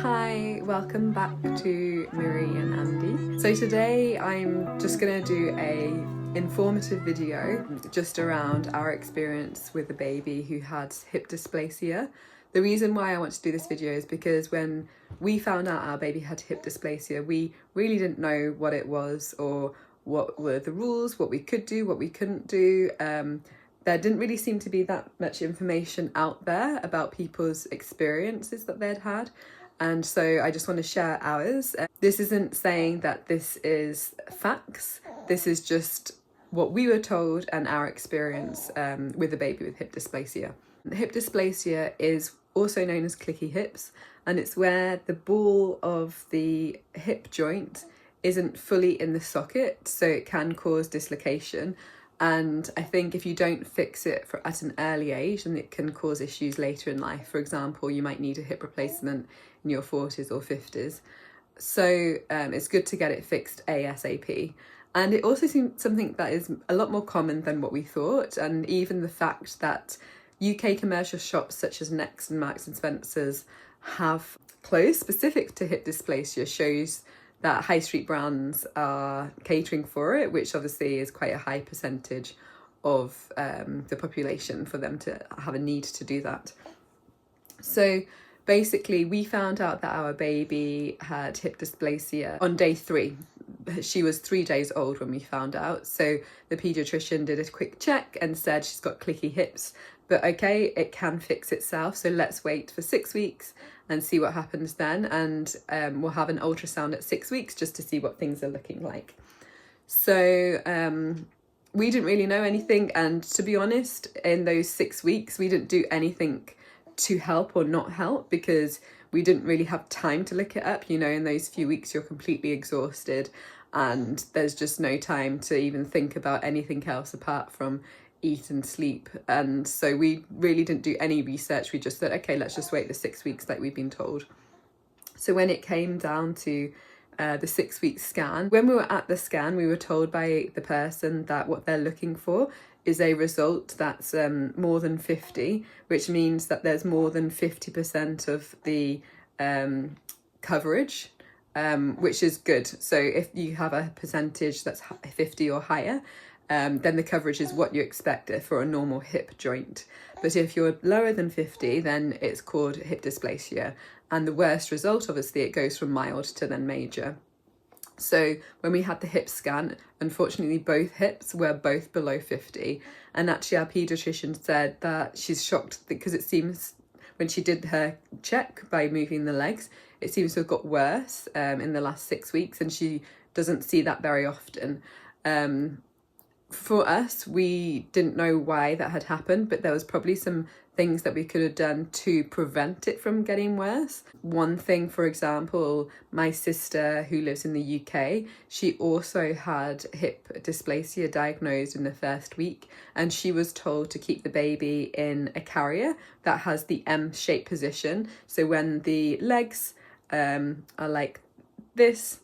Hi, welcome back to Miri and Andy. So today I'm just going to do a informative video just around our experience with a baby who had hip dysplasia. The reason why I want to do this video is because when we found out our baby had hip dysplasia, we really didn't know what it was or what were the rules, what we could do, what we couldn't do. There didn't really seem to be that much information out there about people's experiences that they'd had. And so I just want to share ours. This isn't saying that this is facts. This is just what we were told and our experience with a baby with hip dysplasia. Hip dysplasia is also known as clicky hips, and it's where the ball of the hip joint isn't fully in the socket, so it can cause dislocation. And I think if you don't fix it at an early age, then it can cause issues later in life. For example, you might need a hip replacement in your 40s or 50s. So it's good to get it fixed ASAP. And it also seems something that is a lot more common than what we thought. And even the fact that UK commercial shops such as Next and Marks and Spencer's have clothes specific to hip dysplasia shows that high street brands are catering for it, which obviously is quite a high percentage of the population for them to have a need to do that. So basically we found out that our baby had hip dysplasia on day 3. She was 3 days old when we found out. So the paediatrician did a quick check and said she's got clicky hips, but okay, it can fix itself. So let's wait for 6 weeks and see what happens then. And we'll have an ultrasound at 6 weeks just to see what things are looking like. So we didn't really know anything. And to be honest, in those 6 weeks, we didn't do anything to help or not help because we didn't really have time to look it up. You know, in those few weeks, you're completely exhausted and there's just no time to even think about anything else apart from eat and sleep. And so we really didn't do any research. We just thought, okay, let's just wait the 6 weeks like we've been told. So when it came down to the 6 week scan, when we were at the scan, we were told by the person that what they're looking for is a result that's more than 50, which means that there's more than 50% of the coverage, which is good. So if you have a percentage that's 50 or higher, then the coverage is what you expect for a normal hip joint. But if you're lower than 50, then it's called hip dysplasia. And the worst result, obviously, it goes from mild to then major. So when we had the hip scan, unfortunately, both hips were both below 50. And actually, our paediatrician said that she's shocked because it seems when she did her check by moving the legs, it seems to have got worse in the last 6 weeks. And she doesn't see that very often. For us, we didn't know why that had happened, but there was probably some things that we could have done to prevent it from getting worse. One thing, for example, my sister who lives in the UK, she also had hip dysplasia diagnosed in the first week, and she was told to keep the baby in a carrier that has the M-shaped position. So when the legs are like this,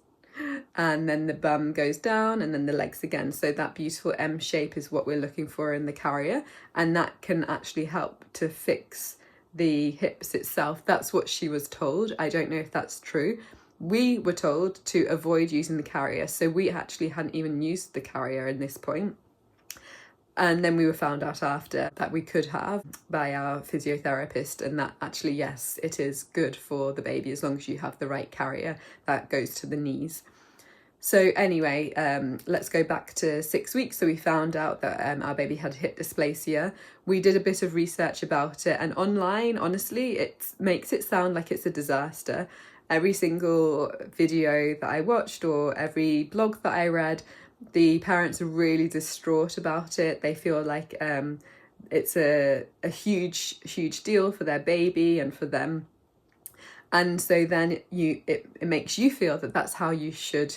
and then the bum goes down and then the legs again. So that beautiful M shape is what we're looking for in the carrier, and that can actually help to fix the hips itself. That's what she was told. I don't know if that's true. We were told to avoid using the carrier, so we actually hadn't even used the carrier in this point. And then we were found out after that we could have by our physiotherapist, and that actually, yes, it is good for the baby as long as you have the right carrier that goes to the knees. So anyway, let's go back to 6 weeks. So we found out that our baby had hip dysplasia. We did a bit of research about it, and online, honestly, it makes it sound like it's a disaster. Every single video that I watched or every blog that I read, the parents are really distraught about it. They feel like it's a huge deal for their baby and for them. And so then it makes you feel that that's how you should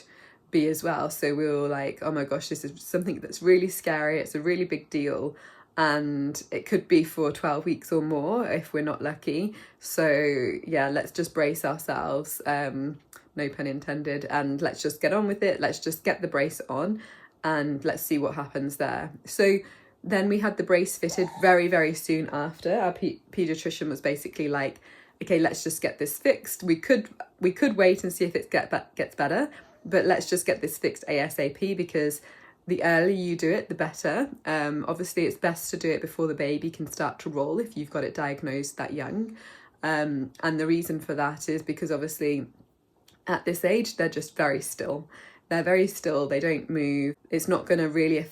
be as well. So we were like, oh my gosh, this is something that's really scary. It's a really big deal. And it could be for 12 weeks or more if we're not lucky. So yeah, let's just brace ourselves. No pun intended, and let's just get on with it. Let's just get the brace on and let's see what happens there. So then we had the brace fitted very soon after. Our paediatrician was basically like, okay, let's just get this fixed. We could wait and see if it gets better, but let's just get this fixed ASAP, because the earlier you do it, the better. Obviously, it's best to do it before the baby can start to roll if you've got it diagnosed that young. And the reason for that is because obviously at this age, they're just very still. They're very still, they don't move. It's not going to really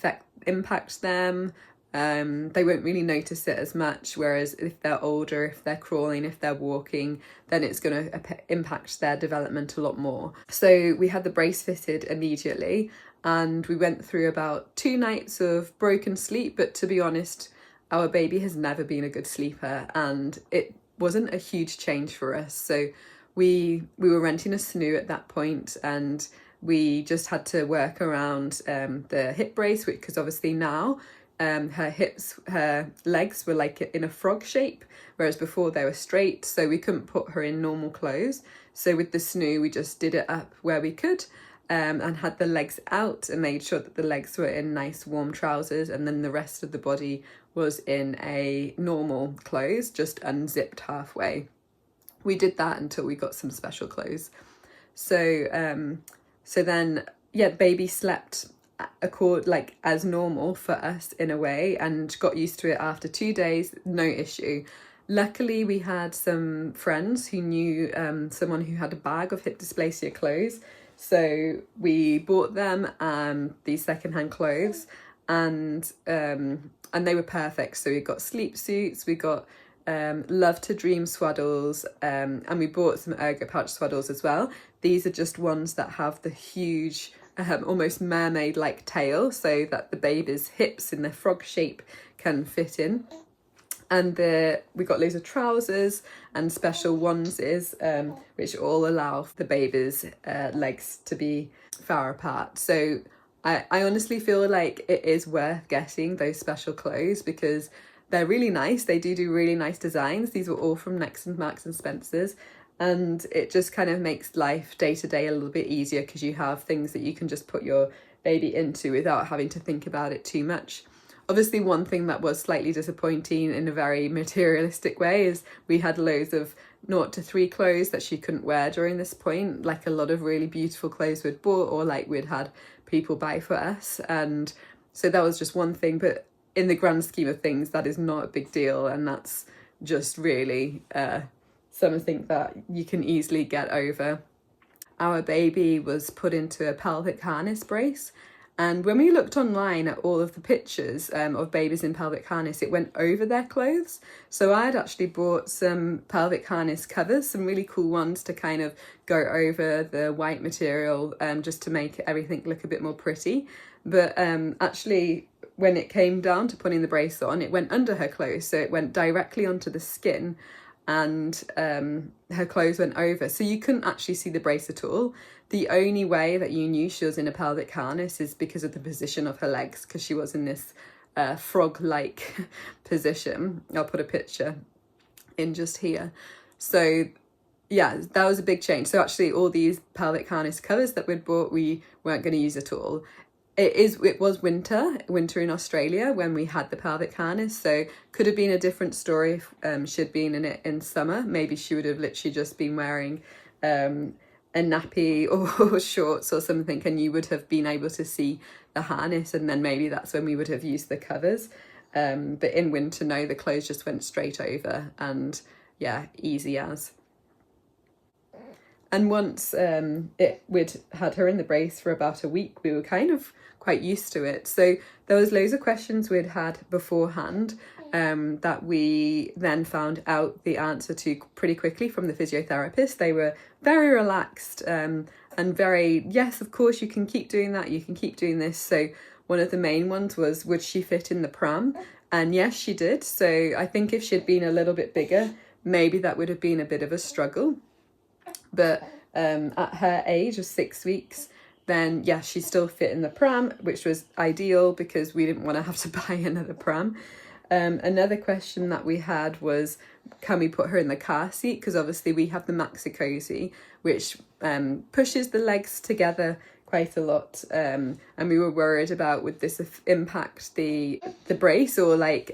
impact them. They won't really notice it as much, whereas if they're older, if they're crawling, if they're walking, then it's going to impact their development a lot more. So we had the brace fitted immediately, and we went through about 2 nights of broken sleep, but to be honest, our baby has never been a good sleeper, and it wasn't a huge change for us. So we were renting a snoo at that point, and we just had to work around the hip brace, because obviously now her legs were like in a frog shape, whereas before they were straight, so we couldn't put her in normal clothes. So with the snoo, we just did it up where we could, and had the legs out and made sure that the legs were in nice warm trousers, and then the rest of the body was in a normal clothes, just unzipped halfway. We did that until we got some special clothes. So so then, yeah, baby slept as normal for us in a way, and got used to it after 2 days, no issue. Luckily, we had some friends who knew someone who had a bag of hip dysplasia clothes, so we bought them these secondhand clothes, and they were perfect. So we got sleep suits, we got Love to Dream swaddles, and we bought some ergo pouch swaddles as well. These are just ones that have the huge almost mermaid-like tail, so that the baby's hips in the frog shape can fit in. And we got loads of trousers and special onesies, which all allow the baby's legs to be far apart. So I honestly feel like it is worth getting those special clothes, because they're really nice. They do really nice designs. These were all from Next and Marks and Spencer's, and it just kind of makes life day to day a little bit easier, because you have things that you can just put your baby into without having to think about it too much. Obviously, one thing that was slightly disappointing in a very materialistic way is we had loads of 0 to 3 clothes that she couldn't wear during this point, like a lot of really beautiful clothes we'd bought, or like we'd had people buy for us. And so that was just one thing, but in the grand scheme of things, that is not a big deal, and that's just really something that you can easily get over. Our baby was put into a pelvic harness brace, and when we looked online at all of the pictures of babies in pelvic harness, it went over their clothes. So I had actually bought some pelvic harness covers, some really cool ones to kind of go over the white material, just to make everything look a bit more pretty. But actually, when it came down to putting the brace on, it went under her clothes, so it went directly onto the skin, and her clothes went over, so you couldn't actually see the brace at all. The only way that you knew she was in a pelvic harness is because of the position of her legs, because she was in this frog-like position. I'll put a picture in just here. So yeah, that was a big change. So actually all these pelvic harness covers that we'd bought, we weren't going to use at all. It was winter in Australia when we had the pelvic harness, so could have been a different story if she'd been in it in summer. Maybe she would have literally just been wearing a nappy or shorts or something, and you would have been able to see the harness, and then maybe that's when we would have used the covers. But in winter, no, the clothes just went straight over, and yeah, easy as. And once we'd had her in the brace for about a week, we were kind of quite used to it. So there was loads of questions we'd had beforehand that we then found out the answer to pretty quickly from the physiotherapist. They were very relaxed and very, yes, of course, you can keep doing that, you can keep doing this. So one of the main ones was, would she fit in the pram? And yes, she did. So I think if she'd been a little bit bigger, maybe that would have been a bit of a struggle. But at her age of 6 weeks, then yeah, she still fit in the pram, which was ideal because we didn't want to have to buy another pram. Another question that we had was, can we put her in the car seat? Because obviously we have the maxi cozy, which pushes the legs together quite a lot, and we were worried about, would this impact the brace, or like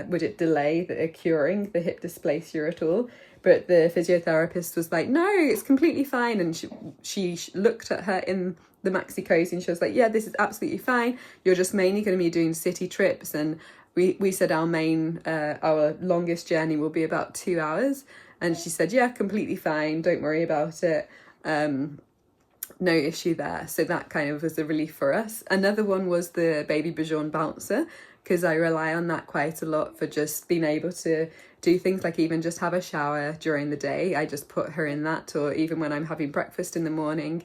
would it delay the curing the hip dysplasia at all? But the physiotherapist was like, no, it's completely fine. And she looked at her in the maxi cozy and she was like, yeah, this is absolutely fine. You're just mainly going to be doing city trips. And we said our longest journey will be about 2 hours. And she said, yeah, completely fine. Don't worry about it. No issue there. So that kind of was a relief for us. Another one was the baby Bajon bouncer, because I rely on that quite a lot for just being able to do things like even just have a shower during the day. I just put her in that, or even when I'm having breakfast in the morning.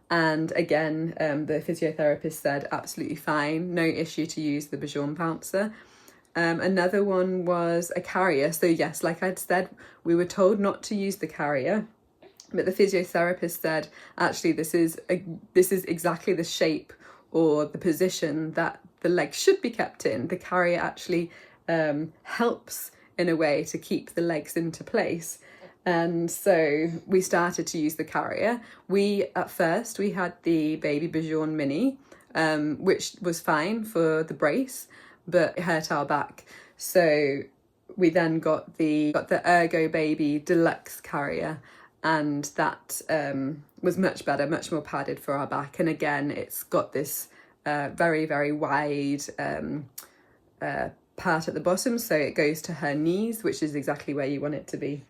And again, the physiotherapist said absolutely fine, no issue to use the Bajon bouncer. Another one was a carrier. So yes, like I'd said, we were told not to use the carrier. But the physiotherapist said, actually, this is exactly the shape or the position that the leg should be kept in. The carrier actually helps in a way to keep the legs into place. And so we started to use the carrier. At first, we had the Baby Bajon Mini, which was fine for the brace, but it hurt our back. So we then got the Ergo Baby Deluxe carrier, and that was much better, much more padded for our back. And again, it's got this very, very wide part at the bottom, so it goes to her knees, which is exactly where you want it to be.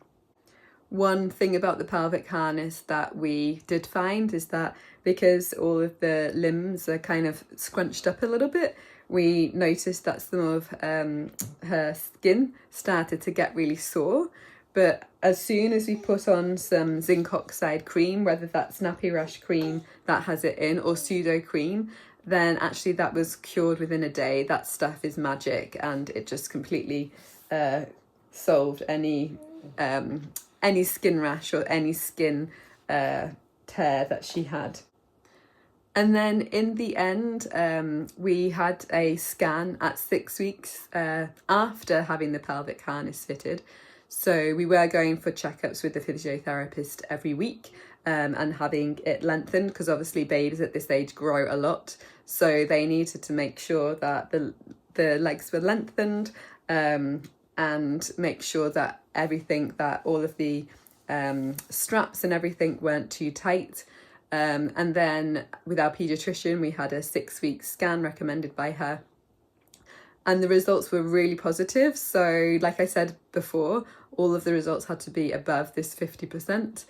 One thing about the pelvic harness that we did find is that because all of the limbs are kind of scrunched up a little bit, we noticed that some of her skin started to get really sore. But as soon as we put on some zinc oxide cream, whether that's Nappy Rash cream that has it in or pseudo cream, then actually that was cured within a day. That stuff is magic, and it just completely solved any skin rash or any skin tear that she had. And then in the end, we had a scan at 6 weeks after having the pelvic harness fitted. So we were going for checkups with the physiotherapist every week and having it lengthened, because obviously babies at this age grow a lot. So they needed to make sure that the legs were lengthened and make sure that all of the straps and everything weren't too tight. And then with our paediatrician, we had a 6-week scan recommended by her. And the results were really positive. So like I said before, all of the results had to be above this 50%.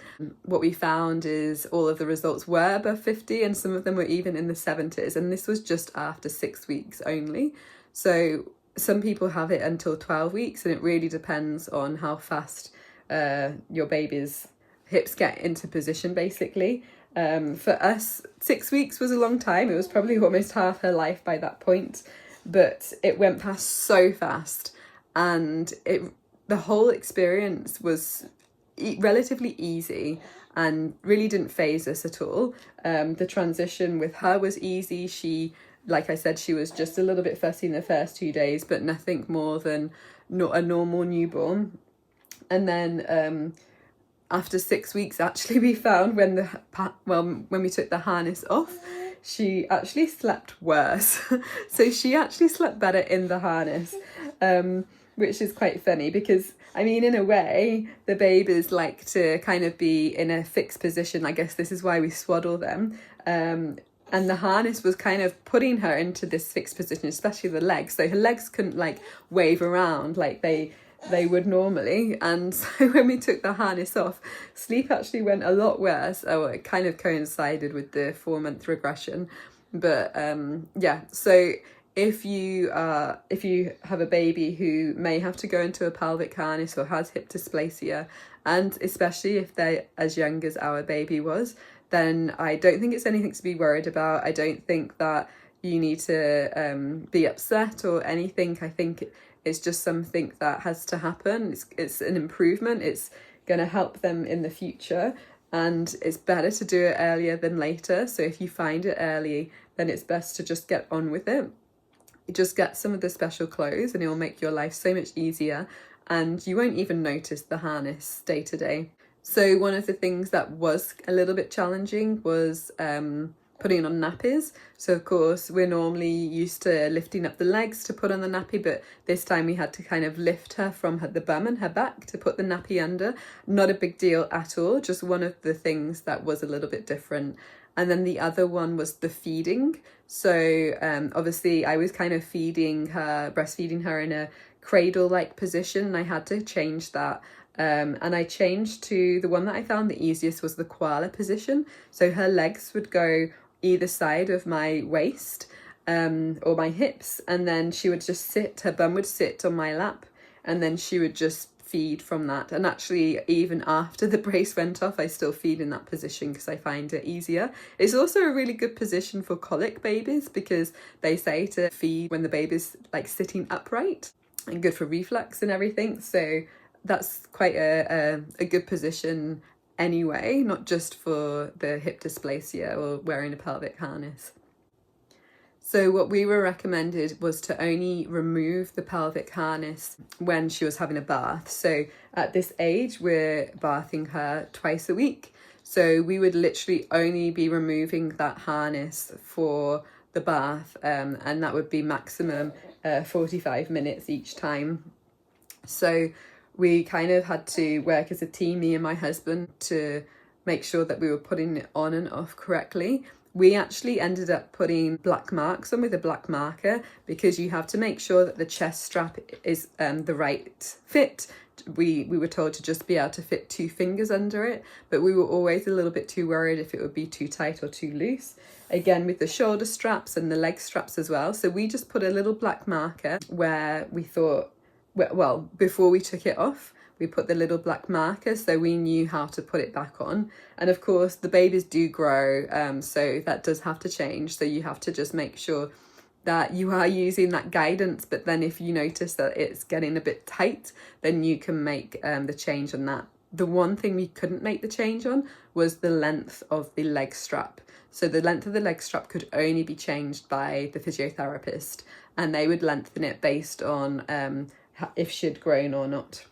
What we found is all of the results were above 50, and some of them were even in the 70s. And this was just after 6 weeks only. So some people have it until 12 weeks, and it really depends on how fast your baby's hips get into position, basically. For us, 6 weeks was a long time. It was probably almost half her life by that point. But it went past so fast, and the whole experience was relatively easy and really didn't faze us at all. The transition with her was easy. She, like I said, she was just a little bit fussy in the first 2 days, but nothing more than a normal newborn. And then after 6 weeks, actually, we found when we took the harness off, she actually slept worse. So she actually slept better in the harness, which is quite funny because, I mean, in a way, the babies like to kind of be in a fixed position. I guess this is why we swaddle them. And the harness was kind of putting her into this fixed position, especially the legs. So her legs couldn't like wave around like they would normally. And so when we took the harness off, sleep actually went a lot worse. Oh, it kind of coincided with the 4-month regression. But yeah, so if you have a baby who may have to go into a pelvic harness or has hip dysplasia, and especially if they're as young as our baby was, then I don't think it's anything to be worried about. I don't think that you need to be upset or anything. I think it's just something that has to happen. It's an improvement. It's going to help them in the future, and it's better to do it earlier than later. So if you find it early, then it's best to just get on with it. You just get some of the special clothes and it will make your life so much easier, and you won't even notice the harness day to day. So one of the things that was a little bit challenging was putting on nappies. So of course we're normally used to lifting up the legs to put on the nappy, but this time we had to kind of lift her from the bum and her back to put the nappy under. Not a big deal at all, just one of the things that was a little bit different. And then the other one was the feeding. So obviously I was kind of breastfeeding her in a cradle-like position, and I had to change that. And I changed to the one that I found the easiest was the koala position. So her legs would go either side of my waist or my hips, and then she would just sit, her bum would sit on my lap, and then she would just feed from that. And actually even after the brace went off, I still feed in that position because I find it easier. It's also a really good position for colic babies because they say to feed when the baby's like sitting upright, and good for reflux and everything. So that's quite a good position anyway, not just for the hip dysplasia or wearing a pelvic harness. So what we were recommended was to only remove the pelvic harness when she was having a bath. So at this age, we're bathing her twice a week. So we would literally only be removing that harness for the bath, and that would be maximum 45 minutes each time. So we kind of had to work as a team, me and my husband, to make sure that we were putting it on and off correctly. We actually ended up putting black marks on with a black marker because you have to make sure that the chest strap is the right fit. We were told to just be able to fit 2 fingers under it, but we were always a little bit too worried if it would be too tight or too loose. Again, with the shoulder straps and the leg straps as well. So we just put a little black marker where we thought, well, before we took it off, we put the little black marker so we knew how to put it back on. And of course the babies do grow, so that does have to change. So you have to just make sure that you are using that guidance, but then if you notice that it's getting a bit tight, then you can make the change on that. The one thing we couldn't make the change on was the length of the leg strap. So the length of the leg strap could only be changed by the physiotherapist, and they would lengthen it based on if she'd grown or not.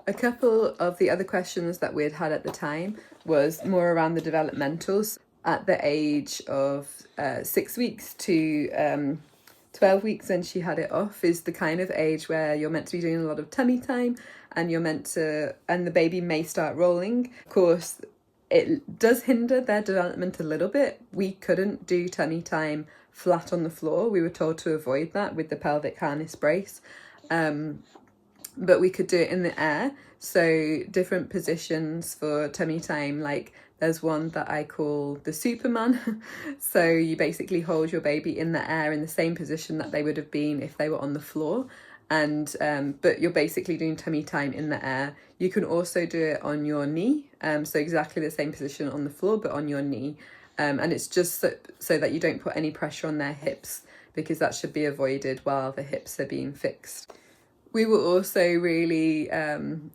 A couple of the other questions that we'd had at the time was more around the developmentals. At the age of 6 weeks to 12 weeks when she had it off is the kind of age where you're meant to be doing a lot of tummy time, and the baby may start rolling. Of course, it does hinder their development a little bit. We couldn't do tummy time flat on the floor. We were told to avoid that with the pelvic harness brace. But we could do it in the air. So different positions for tummy time, like there's one that I call the Superman. So you basically hold your baby in the air in the same position that they would have been if they were on the floor. And but you're basically doing tummy time in the air. You can also do it on your knee. So exactly the same position on the floor, but on your knee. And it's just so that you don't put any pressure on their hips, because that should be avoided while the hips are being fixed. We were also really,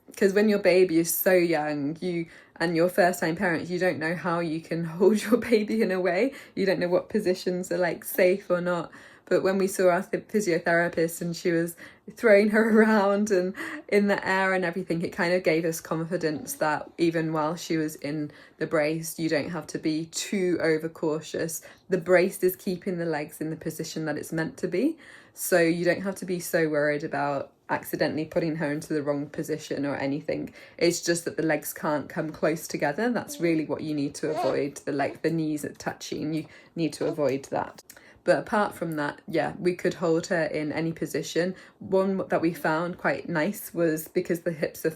because when your baby is so young, and your first time parents, you don't know how you can hold your baby in a way. You don't know what positions are like safe or not. But when we saw our physiotherapist and she was throwing her around and in the air and everything, it kind of gave us confidence that even while she was in the brace, you don't have to be too overcautious. The brace is keeping the legs in the position that it's meant to be. So you don't have to be so worried about accidentally putting her into the wrong position or anything. It's just that the legs can't come close together. That's really what you need to avoid. The knees are touching. You need to avoid that. But apart from that, yeah, we could hold her in any position. One that we found quite nice was because the legs are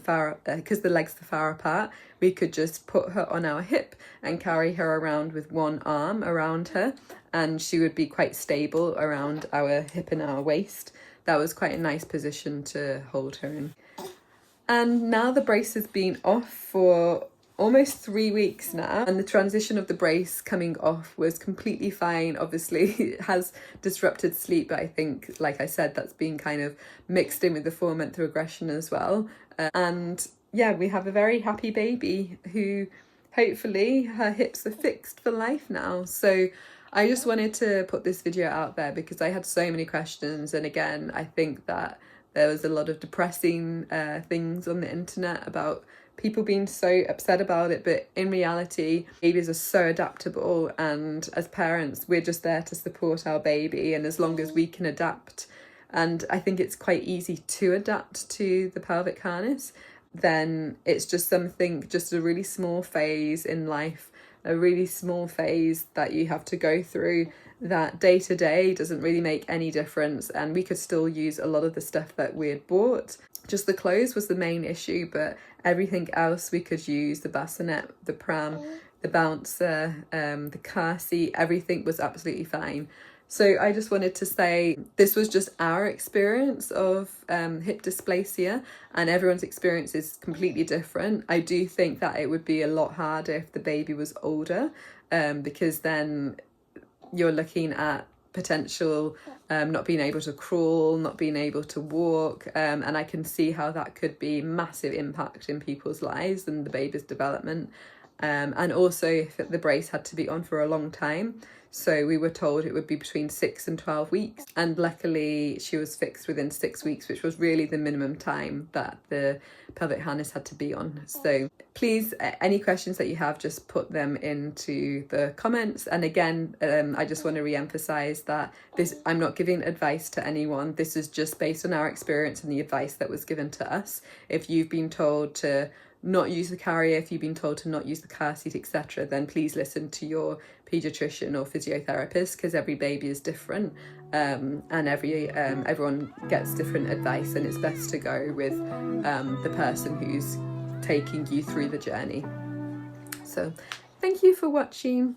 far apart, we could just put her on our hip and carry her around with one arm around her, and she would be quite stable around our hip and our waist. That was quite a nice position to hold her in. And now the brace has been off for almost 3 weeks now, and the transition of the brace coming off was completely fine. Obviously it has disrupted sleep, but I think, like I said, that's been kind of mixed in with the 4-month regression as well. And yeah, we have a very happy baby who hopefully her hips are fixed for life now. So I just wanted to put this video out there because I had so many questions, and again, I think that there was a lot of depressing things on the internet about people being so upset about it, but in reality, babies are so adaptable, and as parents, we're just there to support our baby, and as long as we can adapt, and I think it's quite easy to adapt to the pelvic harness, then it's just something, just a really small phase in life, a really small phase that you have to go through, that day to day doesn't really make any difference, and we could still use a lot of the stuff that we had bought. Just the clothes was the main issue, but everything else we could use, the bassinet, the pram, the bouncer, the car seat, everything was absolutely fine. So I just wanted to say this was just our experience of hip dysplasia, and everyone's experience is completely different. I do think that it would be a lot harder if the baby was older, because then you're looking at potential not being able to crawl, not being able to walk, and I can see how that could be massive impact in people's lives and the baby's development. And also if the brace had to be on for a long time. So we were told it would be between 6 and 12 weeks. And luckily she was fixed within 6 weeks, which was really the minimum time that the pelvic harness had to be on. So please, any questions that you have, just put them into the comments. And again, I just want to re-emphasize that I'm not giving advice to anyone. This is just based on our experience and the advice that was given to us. If you've been told to not use the carrier, if you've been told to not use the car seat, etc., then please listen to your paediatrician or physiotherapist, because every baby is different, and everyone gets different advice, and it's best to go with the person who's taking you through the journey. So thank you for watching.